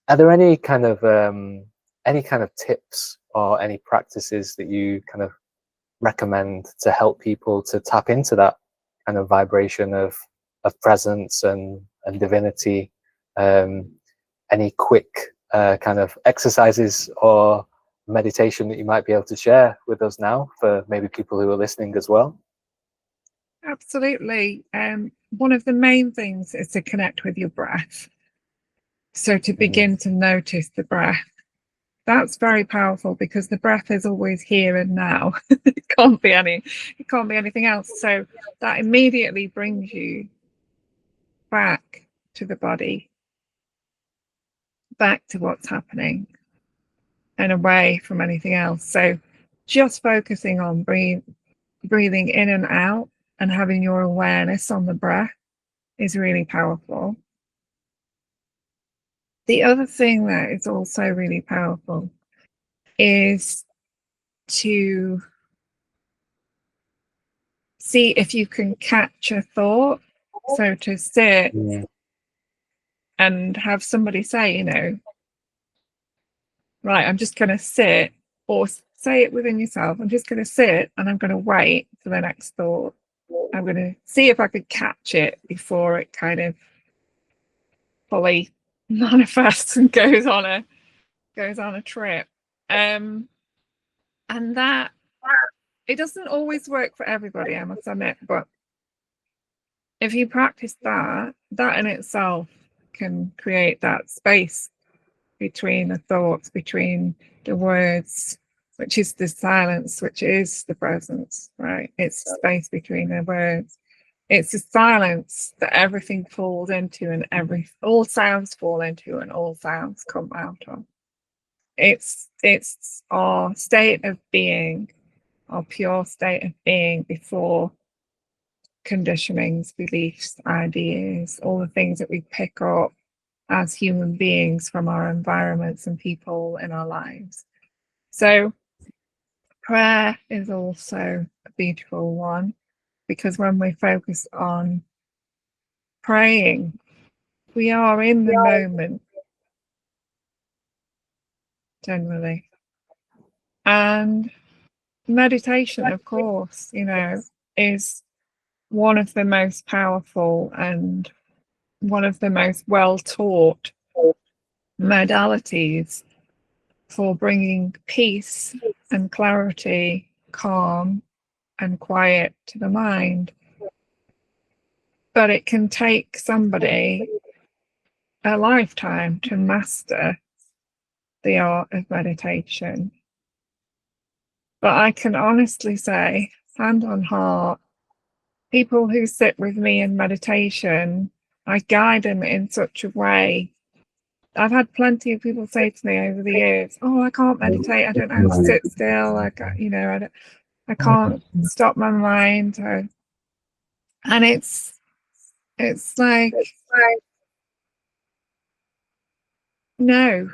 Are there any kind of tips or any practices that you kind of recommend to help people to tap into that kind of vibration of presence and divinity? Any quick kind of exercises or meditation that you might be able to share with us now for maybe people who are listening as well? Absolutely. One of the main things is to connect with your breath. So to begin to notice the breath. That's very powerful because the breath is always here and now. It can't be anything else. So that immediately brings you back to the body, back to what's happening, and away from anything else. So just focusing on breathing in and out and having your awareness on the breath is really powerful. The other thing that is also really powerful is to see if you can catch a thought. So to sit and have somebody say, right, I'm just going to sit, or say it within yourself, I'm just going to sit and I'm going to wait for the next thought. I'm going to see if I could catch it before it kind of fully manifests and goes on a trip. And that, it doesn't always work for everybody, I must admit, but if you practice that in itself can create that space between the thoughts, between the words, which is the silence, which is the presence, right? It's the space between the words. It's the silence that everything falls into, and all sounds fall into, and all sounds come out of. It's our state of being, our pure state of being before conditionings, beliefs, ideas, all the things that we pick up as human beings from our environments and people in our lives. So prayer is also a beautiful one, because when we focus on praying, we are in the moment generally. And meditation, of course, is one of the most powerful and one of the most well-taught modalities for bringing peace and clarity, calm and quiet to the mind. But it can take somebody a lifetime to master the art of meditation. But I can honestly say, hand on heart, people who sit with me in meditation, I guide them in such a way. I've had plenty of people say to me over the years, "Oh, I can't meditate. I don't know how to sit still. I can't stop my mind." And it's like, no,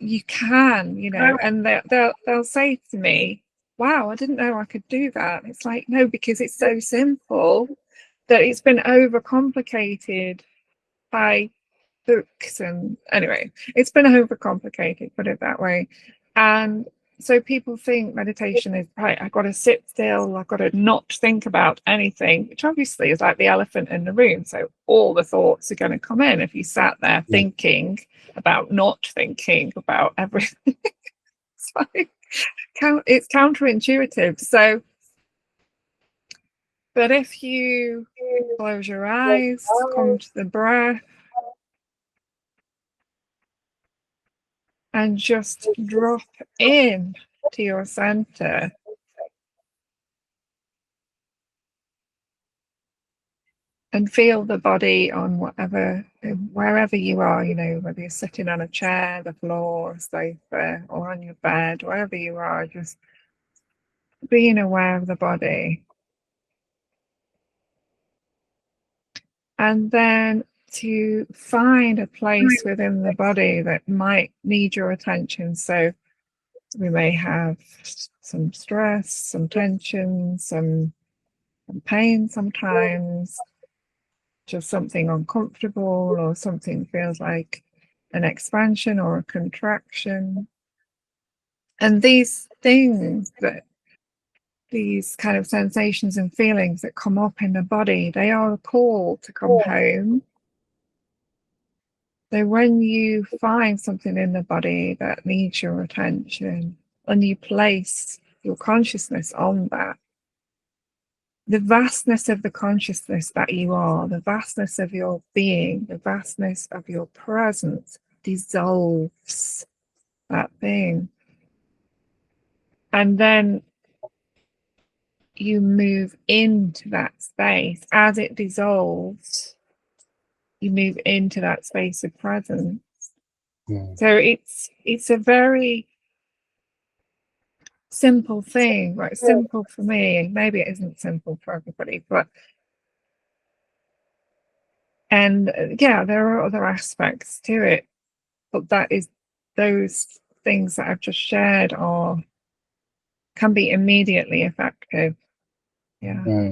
you can, and they'll say to me, "Wow, I didn't know I could do that." It's like, no, because it's so simple that it's been overcomplicated by books. And anyway, it's been overcomplicated, put it that way. And so people think meditation is, right, I've got to sit still, I've got to not think about anything, which obviously is like the elephant in the room. So all the thoughts are going to come in if you sat there thinking about not thinking about everything. It's like, it's counterintuitive. So, but if you close your eyes, come to the breath, and just drop in to your center, and feel the body on wherever you are, whether you're sitting on a chair, the floor, sofa, or on your bed, wherever you are, just being aware of the body. And then to find a place within the body that might need your attention. So we may have some stress, some tension, some pain sometimes, just something uncomfortable, or something feels like an expansion or a contraction. And these things, that these kind of sensations and feelings that come up in the body, they are a call to come home. So when you find something in the body that needs your attention and you place your consciousness on that, the vastness of the consciousness that you are, the vastness of your being, the vastness of your presence dissolves that thing. And then you move into that space. As it dissolves, you move into that space of presence. So it's a very simple thing, right? Simple for me. Maybe it isn't simple for everybody, but yeah, there are other aspects to it, but that is, those things that I've just shared can be immediately effective. Yeah.